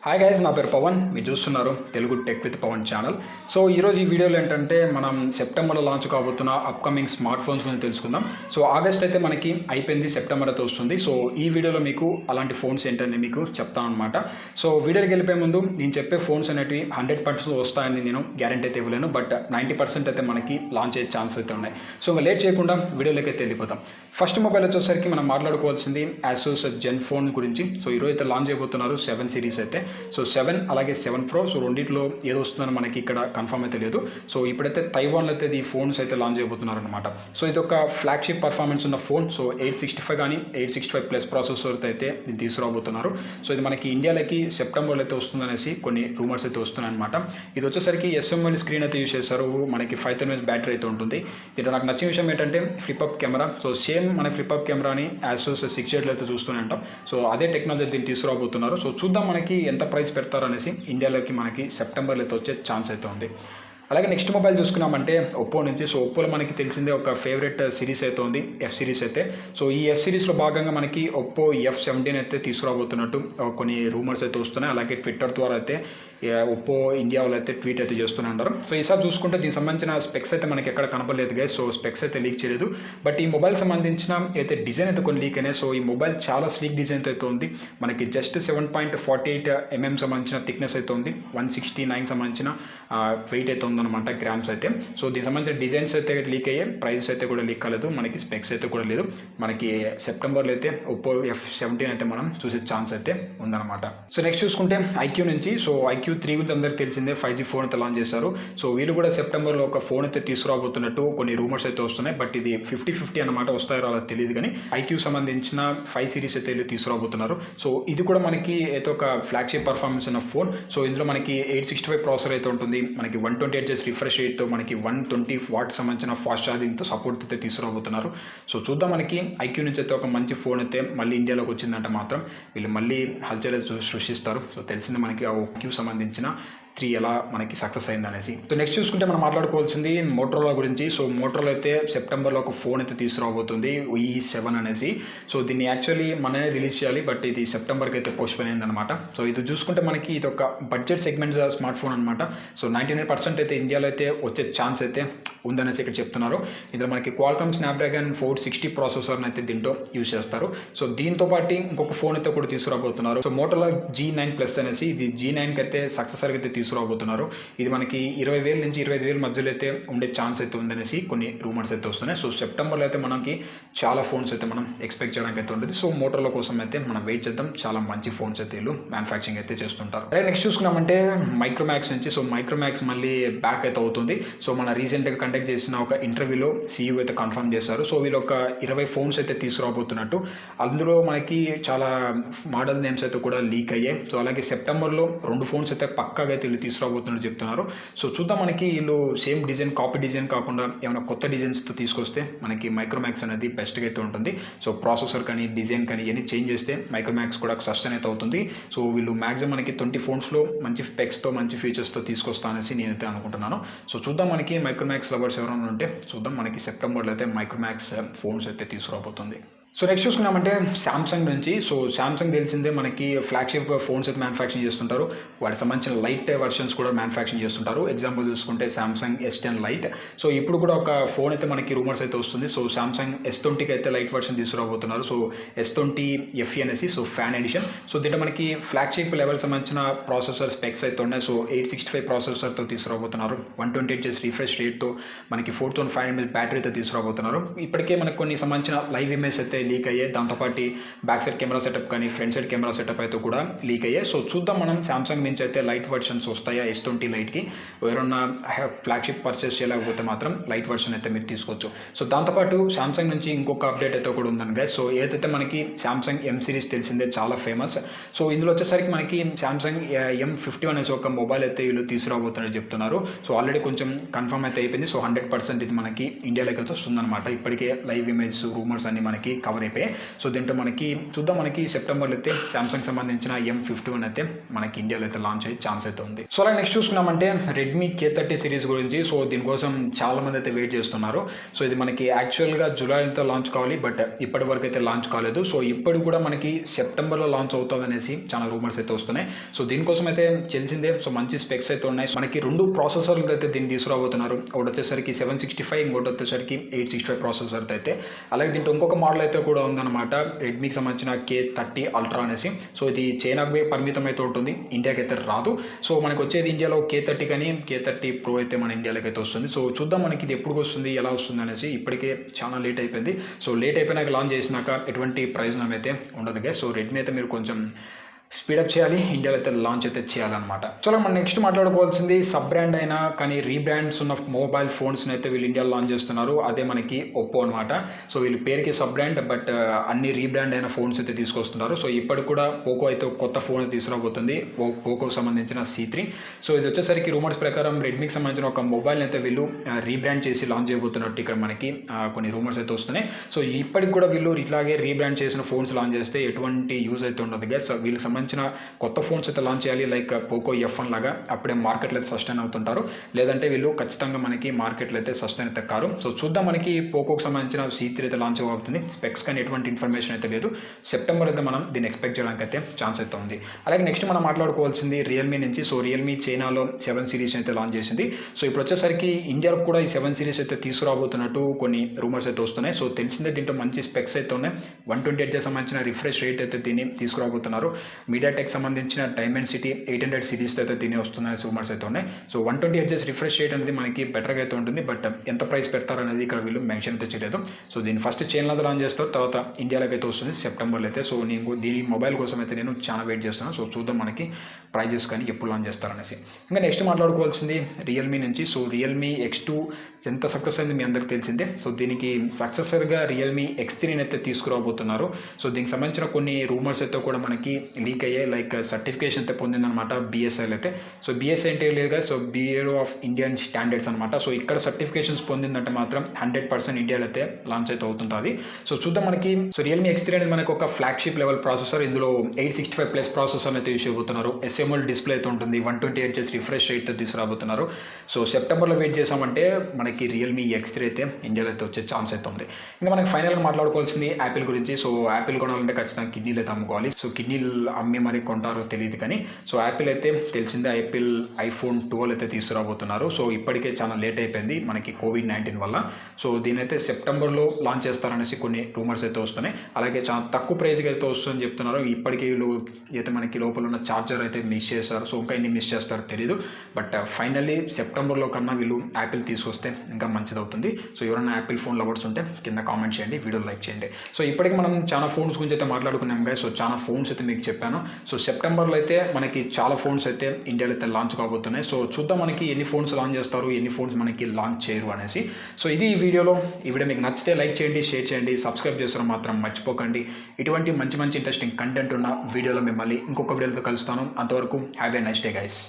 Hi guys, నా పేరు పవన్. మీరు చూస్తున్నారు Telugu tech with Pavan channel. So ఈరోజు ఈ వీడియోలో ఏంటంటే మనం సెప్టెంబర్లో లాంచ్ కాబోతున్న అప్కమింగ్ స్మార్ట్ ఫోన్స్ గురించి తెలుసుకుందాం. సో ఆగస్ట్ అయితే మనకి అయిపోయింది, సెప్టెంబర్ అయితే వస్తుంది. సో ఈ వీడియోలో మీకు అలాంటి ఫోన్స్ ఏంటని మీకు చెప్తాను అనమాట. సో వీడియోకి వెళ్ళిపోయే ముందు నేను చెప్పే ఫోన్స్ అనేవి 100% వస్తాయని నేను గ్యారెంటీ అయితే ఇవ్వలేను, బట్ 90% అయితే మనకి లాంచ్ అయ్యే ఛాన్స్ అయితే ఉన్నాయి. సో ఇంకా లేట్ చేయకుండా వీడియోలోకి అయితే వెళ్ళిపోతాం. ఫస్ట్ మొబైల్ వచ్చేసరికి మనం మాట్లాడుకోవాల్సింది ఆసూస్ జెన్ ఫోన్ గురించి. సో ఈరోజు అయితే లాంచ్ అయిపోతున్నారు 7 సిరీస్ అయితే. సో 7 అలాగే 7 Pro, సో రెండిట్లో ఏదో వస్తుందని మనకి ఇక్కడ కన్ఫర్మ్ అయితే లేదు. సో ఇప్పుడైతే తైవాన్లో అయితే ఈ ఫోన్స్ అయితే లాంచ్ అయిపోతున్నారు అనమాట. సో ఇది ఒక ఫ్లాగ్షిప్ పర్ఫార్మెన్స్ ఉన్న ఫోన్. సో 865 కానీ 865+ ప్రాసెసర్తో అయితే ఇది తీసుకురాబోతున్నారు. సో ఇది మనకి ఇండియాలోకి సెప్టెంబర్లో అయితే వస్తుందనేసి కొన్ని రూమర్స్ అయితే వస్తున్నాయి అనమాట. ఇది వచ్చేసరికి SML స్క్రీన్ అయితే యూస్ చేస్తారు. మనకి 5000 mAh బ్యాటరీ అయితే ఉంటుంది. దీంట్లో నాకు నచ్చిన విషయం ఏంటంటే ఫ్లిప్అప్ కెమెరా. సో సేమ్ మన ఫ్లిప్అప్ కెమెరాని ఆసూస్ 6 అయితే చూస్తూనే ఉంటాం. సో అదే టెక్నాలజీ దీన్ని తీసుకురాబోతున్నారు. సో చూద్దాం మనకి ఎంత ప్రైస్ పెడతారనేసి. ఇండియాలోకి మనకి సెప్టెంబర్లో అయితే వచ్చే ఛాన్స్ అయితే ఉంది. అలాగే నెక్స్ట్ మొబైల్ చూసుకున్నామంటే ఒప్పో నుంచి. సో ఒప్పోలో మనకి తెలిసిందే ఒక ఫేవరెట్ సిరీస్ అయితే ఉంది, F సిరీస్ అయితే. సో ఈ F సిరీస్లో భాగంగా మనకి ఒప్పో F17 అయితే తీసుకురాబోతున్నట్టు కొన్ని రూమర్స్ అయితే వస్తున్నాయి. అలాగే ట్విట్టర్ ద్వారా అయితే ఒప్పో ఇండియా వాళ్ళు అయితే ట్వీట్ అయితే చేస్తూనే ఉంటారు. సో ఈసారి చూసుకుంటే దీనికి సంబంధించిన స్పెక్స్ అయితే మనకి ఎక్కడ కనపడలేదు గైస్. సో స్పెక్స్ అయితే లీక్ చేయలేదు, బట్ ఈ మొబైల్ సంబంధించిన అయితే డిజైన్ అయితే కొన్ని లీక్ అయినాయి. సో ఈ మొబైల్ చాలా స్లీక్ డిజైన్ అయితే ఉంది. మనకి జస్ట్ 7.48 mm సంబంధించిన థిక్నెస్ అయితే ఉంది. 169 సంబంధించిన వెయిట్ అయితే ఉందన్నమాట, గ్రామ్స్ అయితే. సో దీనికి సంబంధించిన డిజైన్స్ అయితే లీక్ అయ్యాయి, ప్రైస్ అయితే కూడా లీక్ కాలేదు, మనకి స్పెక్స్ అయితే కూడా లేదు. మనకి సెప్టెంబర్లో అయితే ఒప్పో F17 అయితే మనం చూసే ఛాన్స్ అయితే ఉందన్నమాట. సో నెక్స్ట్ చూసుకుంటే ఐక్యూ నుంచి. సో IQ 3 గురించి అందరికీ తెలిసిందే, 5G ఫోన్ అయితే లాంచ్ చేశారు. సో వీళ్ళు కూడా సెప్టెంబర్లో ఒక ఫోన్ అయితే తీసుకురాబోతున్నట్టు కొన్ని రూమర్స్ అయితే వస్తున్నాయి. బట్ ఇది 50-50 అనమాట, వస్తాయో అలా తెలియదు. కానీ IQ సంబంధించిన 5 సిరీస్ అయితే వీళ్ళు తీసుకురాబోతున్నారు. సో ఇది కూడా మనకి అయితే ఒక ఫ్లాగ్షిప్ పర్ఫార్మెన్స్ ఉన్న ఫోన్. సో ఇందులో మనకి 865 ప్రాసెసర్ అయితే ఉంటుంది. మనకి 128Hz రిఫ్రెష్ రేట్తో మనకి 120 వాట్ సంబంధించిన ఫాస్ట్ ఛార్జింగ్తో సపోర్ట్ అయితే తీసుకురాబోతున్నారు. సో చూద్దాం, మనకి IQ నుంచి అయితే ఒక మంచి ఫోన్ అయితే మళ్ళీ ఇండియాలోకి వచ్చిందంటే మాత్రం వీళ్ళు మళ్ళీ హల్చల్ సృష్టిస్తారు. సో తెలిసిందే మనకి ఆ IQ సంబంధించిన 3 ఎలా మనకి సక్సెస్ అయింది అనేసి. సో నెక్స్ట్ చూసుకుంటే మనం మాట్లాడుకోవాల్సింది మోటరోలా గురించి. సో మోటరోలా అయితే సెప్టెంబర్లో ఒక ఫోన్ అయితే తీసుకురాబోతుంది, E7 అనేసి. సో దీన్ని యాక్చువల్లీ మననే రిలీజ్ చేయాలి, బట్ ఇది సెప్టెంబర్కి అయితే పోస్ట్పోన్ అయింది అనమాట. సో ఇది చూసుకుంటే మనకి ఇది ఒక బడ్జెట్ సెగ్మెంట్ స్మార్ట్ ఫోన్ అనమాట. సో 99% అయితే ఇండియాలో అయితే వచ్చే ఛాన్స్ అయితే ఉందనేసి ఇక్కడ చెప్తున్నారు. ఇందులో మనకి క్వాల్కమ్ స్నాప్డ్రాగన్ 460 ప్రాసెసర్ని అయితే దీంట్లో యూజ్ చేస్తారు. సో దీంతో పాటు ఇంకొక ఫోన్ అయితే కూడా తీసుకురాబోతున్నారు. సో మోటరోలా G9+ అనేసి, ఇది G9కి అయితే సక్సెసర్కి అయితే తీసుకురాబోతున్నారు. ఇది మనకి 20,000 నుంచి 25,000 మధ్యలో అయితే ఉండే ఛాన్స్ అయితే ఉందనేసి కొన్ని రూమర్స్ అయితే వస్తున్నాయి. సో సెప్టెంబర్లో అయితే మనకి చాలా ఫోన్స్ అయితే మనం ఎక్స్పెక్ట్ చేయడానికి అయితే ఉంటుంది. సో మోటరోలా కోసం అయితే మనం వెయిట్ చేద్దాం. చాలా మంచి ఫోన్స్ అయితే వీళ్ళు మ్యానుఫ్యాక్చరింగ్ అయితే చేస్తుంటారు. అలాగే నెక్స్ట్ చూసుకున్నామంటే మైక్రోమాక్స్ నుంచి. సో మైక్రోమాక్స్ మళ్ళీ బ్యాక్ అయితే అవుతుంది. సో మన రీసెంట్గా కండక్ట్ చేసిన ఒక ఇంటర్వ్యూలో CEO అయితే కన్ఫర్మ్ చేశారు. సో వీళ్ళు ఒక 20 ఫోన్స్ అయితే తీసుకురాబోతున్నట్టు. అందులో మనకి చాలా మోడల్ నేమ్స్ అయితే కూడా లీక్ అయ్యాయి. సో అలాగే సెప్టెంబర్లో 2 ఫోన్స్ అయితే పక్కాగా అయితే వీళ్ళు తీసుకురాబోతున్నట్టు చెప్తున్నారు. సో చూద్దాం, మనకి వీళ్ళు సేమ్ డిజైన్, కాపీ డిజైన్ కాకుండా ఏమైనా కొత్త డిజైన్స్తో తీసుకొస్తే మనకి మైక్రోమాక్స్ అనేది బెస్ట్గా అయితే ఉంటుంది. సో ప్రాసెసర్ కానీ డిజైన్ కానీ ఇవన్నీ చేంజ్ చేస్తే మైక్రోమాక్స్ కూడా సస్టైన్ అయితే అవుతుంది. సో వీళ్ళు మ్యాక్సిమం మనకి 20 ఫోన్స్లో మంచి స్పెక్స్తో మంచి ఫీచర్స్తో తీసుకొస్తా అనేసి నేనైతే అనుకుంటున్నాను. సో చూద్దాం, మనకి మైక్రోమాక్స్ లవర్స్ ఎవరైనా ఉంటే చూద్దాం, మనకి సెప్టెంబర్లో అయితే మైక్రోమాక్స్ ఫోన్స్ అయితే తీసుకురాబోతుంది. సో నెక్స్ట్ చూసుకున్నామంటే శాంసంగ్ నుంచి. సో శాంసంగ్ తెలిసిందే మనకి ఫ్లాగ్షిప్ ఫోన్స్ అయితే మ్యానుఫ్యాక్చరింగ్ చేస్తుంటారు. వాటికి సంబంధించిన లైట్ వర్షన్స్ కూడా మ్యానుఫ్యాక్చరింగ్ చేస్తుంటారు. ఎగ్జాంపుల్ చూసుకుంటే శాంసంగ్ S10 లైట్. సో ఇప్పుడు కూడా ఒక ఫోన్ అయితే మనకి రూమర్స్ అయితే వస్తుంది. సో శాంసంగ్ S20కి అయితే లైట్ వర్షన్ తీసుకురాబోతున్నారు. సో S20 FE అనేసి, సో ఫ్యాన్ ఎడిషన్. సో దీంట్లో మనకి ఫ్లాగ్షిప్ లెవెల్ సంబంధించిన ప్రాసెసర్ స్పెక్స్ అయితే ఉన్నాయి. సో 865 ప్రాసెసర్తో తీసుకురాబోతున్నారు. 128Hz రిఫ్రెష్ రేట్తో మనకి 4500 mAh బ్యాటరీ అయితే తీసుకురాబోతున్నారు. ఇప్పటికే మనకు కొన్ని సంబంధించిన లైవ్ ఇమేజ్ అయితే లీక్ అయ్యాయి. దాంతోపాటు బ్యాక్ సైడ్ కెమెరా సెటప్ కానీ ఫ్రంట్ సైడ్ కెమెరా సెటప్ అయితే కూడా లీక్ అయ్యాయి. సో చూద్దాం, మనం శాంసంగ్ నుంచి అయితే లైట్ వర్షన్స్ వస్తాయా S20 లైట్కి. ఎవరన్నా ఫ్లాగ్షిప్ పర్చేస్ చేయలేకపోతే మాత్రం లైట్ వర్షన్ అయితే మీరు తీసుకోవచ్చు. సో దాంతోపాటు శాంసంగ్ నుంచి ఇంకొక అప్డేట్ అయితే కూడా ఉందని గైస్. సో ఏదైతే మనకి శాంసంగ్ M సిరీస్ తెలిసిందే, చాలా ఫేమస్. సో ఇందులో వచ్చేసరికి మనకి శాంసంగ్ M50 అనేసి ఒక మొబైల్ అయితే వీళ్ళు తీసుకురాబోతున్నట్టు చెప్తున్నారు. సో ఆల్రెడీ కొంచెం కన్ఫర్మ్ అయితే అయిపోయింది. సో 100% ఇది మనకి ఇండియాలోకి అయితే వస్తుందన్నమాట. ఇప్పటికే లైవ్ ఇమేజ్ రూమర్స్ అన్ని మనకి కవర్ అయిపోయాయి. సో దీంట్లో మనకి చూద్దాం, మనకి సెప్టెంబర్లో అయితే సామ్సంగ్ సంబంధించిన M51 అయితే మనకి ఇండియాలో అయితే లాంచ్ అయ్యే ఛాన్స్ అయితే ఉంది. సో అలా నెక్స్ట్ చూసుకున్నామంటే రెడ్మీ K30 సిరీస్ గురించి. సో దీనికోసం చాలా మంది అయితే వెయిట్ చేస్తున్నారు. సో ఇది మనకి యాక్చువల్గా జూలైలో లాంచ్ కావాలి, బట్ ఇప్పటి వరకు అయితే లాంచ్ కాలేదు. సో ఇప్పుడు కూడా మనకి సెప్టెంబర్లో లాంచ్ అవుతుంది అనేసి చాలా రూమర్స్ అయితే వస్తున్నాయి. సో దీనికోసం అయితే తెలిసిందే, సో మంచి స్పెక్స్ అయితే ఉన్నాయి. మనకి 2 ప్రాసెసర్లు అయితే దీన్ని తీసుకురాబోతున్నారు. ఒకటి వచ్చేసరికి 765, ఇంకోటి వచ్చేసరికి 865 ప్రాసెసర్ అయితే. అలాగే దీంట్లో ఇంకొక మోడల్ అయితే కూడా ఉందన్నమాట, రెడ్మీకి సంబంధించిన K30 అల్ట్రా అనేసి. సో ఇది చైనాకు పరిమితం అయితే ఉంటుంది, ఇండియాకి అయితే రాదు. సో మనకు వచ్చేది ఇండియాలో K30 కానీ K30 Pro అయితే మన ఇండియాలోకి అయితే వస్తుంది. సో చూద్దాం మనకి ఇది ఎప్పుడు వస్తుంది, ఎలా వస్తుంది అనేసి. ఇప్పటికే చాలా లేట్ అయిపోయింది. సో లేట్ అయిపోయినాక లాంచ్ చేసినాక ఎటువంటి ప్రయోజనం అయితే ఉండదు గైస్. సో రెడ్మీ అయితే మీరు కొంచెం స్పీడప్ చేయాలి, ఇండియాలో అయితే లాంచ్ అయితే చేయాలన్నమాట. సో మనం నెక్స్ట్ మాట్లాడుకోవాల్సింది సబ్ బ్రాండ్ అయినా కానీ రీబ్రాండ్స్ ఉన్న మొబైల్ ఫోన్స్ని అయితే వీళ్ళు ఇండియాలో లాంచ్ చేస్తున్నారు. అదే మనకి ఒప్పో అనమాట. సో వీళ్ళ పేరుకి సబ్ బ్రాండ్, బట్ అన్ని రీబ్రాండ్ అయిన ఫోన్స్ అయితే తీసుకొస్తున్నారు. సో ఇప్పటికి కూడా పోకో అయితే కొత్త ఫోన్ తీసుకురాబోతుంది, పోకోకి సంబంధించిన C3. సో ఇది వచ్చేసరికి రూమర్స్ ప్రకారం రెడ్మీకి సంబంధించిన ఒక మొబైల్ని అయితే వీళ్ళు రీబ్రాండ్ చేసి లాంచ్ చేయబోతున్నట్టు ఇక్కడ మనకి కొన్ని రూమర్స్ అయితే వస్తున్నాయి. సో ఇప్పటికి కూడా వీళ్ళు ఇట్లాగే రీబ్రాండ్ చేసిన ఫోన్స్ లాంచ్ చేస్తే ఎటువంటి యూజ్ అయితే ఉండదు గైస్. సో వీళ్ళకి సంబంధించిన కొత్త ఫోన్స్ అయితే లాంచ్ చేయాలి, లైక్ పోకో F1 లాగా. అప్పుడే మార్కెట్లో అయితే సస్టైన్ అవుతుంటారు, లేదంటే వీళ్ళు ఖచ్చితంగా మనకి మార్కెట్లో అయితే సస్టైన్ అయితే కారు. సో చూద్దాం, మనకి పోకోకి సంబంధించిన C3 అయితే లాంచ్ అవుతుంది. స్పెక్స్ కానీ ఎటువంటి ఇన్ఫర్మేషన్ అయితే లేదు. సెప్టెంబర్ అయితే మనం దీన్ని ఎక్స్పెక్ట్ చేయడానికి అయితే ఛాన్స్ అయితే ఉంది. అలాగే నెక్స్ట్ మనం మాట్లాడుకోవాల్సింది రియల్మీ నుంచి. సో రియల్మీ చైనాలో 7 సిరీస్ అయితే లాంచ్ చేసింది. సో ఇప్పుడు వచ్చేసరికి ఇండియాలో కూడా ఈ 7 సిరీస్ అయితే తీసుకురాబోతున్నట్టు కొన్ని రూమర్స్ అయితే వస్తున్నాయి. సో తెలిసిందే, దీంట్లో మంచి స్పెక్స్ అయితే ఉన్నాయి. 128 సంబంధించిన రిఫ్రెష్ రేట్ అయితే దీన్ని తీసుకురాబోతున్నారు. మీడియాటెక్ సంబంధించిన డైమెన్సిటీ 800 సిరీస్ అయితే దీని వస్తున్నాయి రూమర్స్ అయితే ఉన్నాయి. సో 120 Hz రిఫ్రెష్ రేట్ అనేది మనకి బెటర్గా అయితే ఉంటుంది, బట్ ఎంత ప్రైస్ పెడతారనేది ఇక్కడ వీళ్ళు మెన్షన్ అయితే చేయలేదు. సో దీన్ని ఫస్ట్ చైనాలో లాంచ్ చేస్తారు, తర్వాత ఇండియాలోకి అయితే వస్తుంది సెప్టెంబర్లో అయితే. సో నేను దీని మొబైల్ కోసం అయితే నేను చాలా వెయిట్ చేస్తున్నాను. సో చూద్దాం మనకి ప్రైజెస్ కానీ ఎప్పుడు లాంచ్ చేస్తారనేసి. ఇంకా నెక్స్ట్ మాట్లాడుకోవాల్సింది రియల్మీ నుంచి. సో రియల్మీ X2 ఎంత సక్సెస్ అయింది మీ అందరికి తెలిసిందే. సో దీనికి సక్సెసర్గా రియల్మీ X3 అయితే తీసుకురాబోతున్నారు. సో దీనికి సంబంధించిన కొన్ని రూమర్స్ అయితే కూడా మనకి లీక్ అయ్యాయి, లైక్ సర్టిఫికేషన్ అయితే పొందిందనమాట BSI అయితే. సో BSI అంటే లేదుగా, so bureau of Indian standards అనమాట. సో ఇక్కడ సర్టిఫికేషన్స్ పొందిందంటే మాత్రం 100% ఇండియాలో అయితే లాంచ్ అయితే అవుతుంటుంది. సో చూద్దాం మనకి. సో రియల్మీ X3 అనేది మనకు ఒక ఫ్లాగ్షిప్ లెవెల్ ప్రాసెసర్. ఇందులో 865+ ప్రాసెసర్ అయితే యూస్ చేయబోతున్నారు. SMOLED డిస్ప్లే అయితే ఉంటుంది. 128 Hz రిఫ్రెష్ రేట్ అయితే తీసుకురాబోతున్నారు. సో సెప్టెంబర్లో వెయిట్ చేసామంటే మనకి రియల్మీ X3 అయితే ఇండియాలో అయితే వచ్చే ఛాన్స్ అయితే ఉంది. ఇంకా మనకి ఫైనల్గా మాట్లాడుకోవాల్సింది యాపిల్ గురించి. సో యాపిల్ కొనాలంటే ఖచ్చితంగా కిడ్నీలు అయితే అమ్ముకోవాలి. సో కిడ్నీలు అమ్మి మరి కొంటారో తెలియదు కానీ, సో యాపిల్ అయితే తెలిసిందే యాపిల్ iPhone 12 అయితే తీసుకురాబోతున్నారు. సో ఇప్పటికే చాలా లేట్ అయిపోయింది మనకి COVID-19 వల్ల. సో దీని అయితే సెప్టెంబర్లో లాంచ్ చేస్తారనేసి కొన్ని రూమర్స్ అయితే వస్తున్నాయి. అలాగే చాలా తక్కువ ప్రైస్కి అయితే వస్తుందని చెప్తున్నారు. ఇప్పటికీ వీళ్ళు అయితే మనకి లోపల ఉన్న ఛార్జర్ అయితే మిస్ చేస్తారు. సో ఇంకా ఎన్ని మిస్ చేస్తారో తెలియదు, బట్ ఫైనల్లీ సెప్టెంబర్లో కన్నా వీళ్ళు యాపిల్ తీసుకొస్తే ఇంకా మంచిది అవుతుంది. సో ఎవరైనా యాపిల్ ఫోన్ లవర్స్ ఉంటే కింద కామెంట్ చేయండి, వీడియో లైక్ చేయండి. సో ఇప్పటికి మనం చాలా ఫోన్స్ గురించి అయితే మాట్లాడుకున్నాం గాయస్. సో చాలా ఫోన్స్ అయితే మీకు చెప్పాను. సో సెప్టెంబర్లో అయితే మనకి చాలా ఫోన్స్ అయితే ఇండియాలో అయితే లాంచ్ కాబోతున్నాయి. సో చూద్దాం మనకి ఎన్ని ఫోన్స్ లాంచ్ చేస్తారు, ఎన్ని ఫోన్స్ మనకి లాంచ్ చేయరు అనేసి. సో ఇది ఈ వీడియో మీకు నచ్చితే లైక్ చేయండి, షేర్ చేయండి, సబ్స్క్రైబ్ చేస్తారో మాత్రం మర్చిపోకండి. ఇటువంటి మంచి ఇంట్రెస్టింగ్ కంటెంట్ ఉన్న వీడియోలో మిమ్మల్ని ఇంకొక వీడియోతో కలుస్తాను. అంతవరకు have a nice day guys.